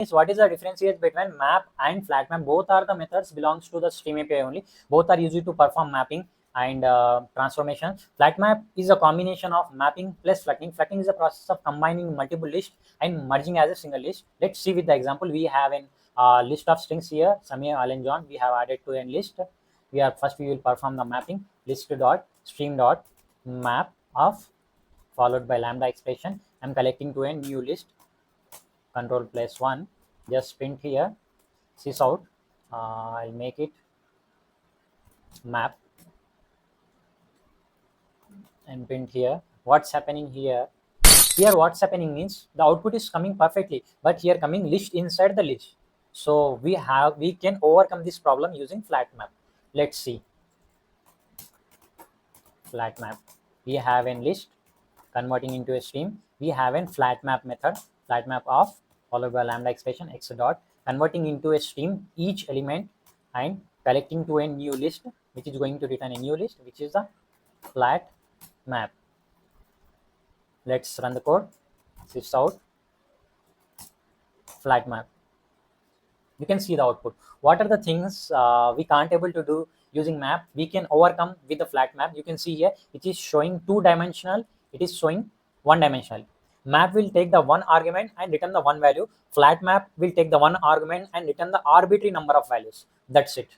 is what is the difference here between map and flat map? Both are the methods belongs to the stream API only. Both are used to perform mapping and transformation. Flat map is a combination of mapping plus flattening. Flattening is a process of combining multiple lists and merging as a single list. Let's see with the example. We have a list of strings here, Samir, Alan, John. We have added to a list. We will perform the mapping list dot stream dot map of followed by lambda expression. I'm collecting to a new list. Control plus 1, just print here sys out. I'll make it map and print here. What's happening here? Here what's happening means the output is coming perfectly, but here coming list inside the list. So we can overcome this problem using flatMap. Let's see. flatMap. We have a list converting into a stream. We have a flatMap method, flatMap of followed by lambda expression x dot converting into a stream each element and collecting to a new list, which is going to return a new list, which is the flat map. Let's run the code. Sys out flat map. You can see the output. What are the things we can't able to do using map? We can overcome with the flat map. You can see here it is showing 2-dimensional, it is showing 1-dimensional. Map will take the one argument and return the one value. Flat map will take the one argument and return the arbitrary number of values. That's it.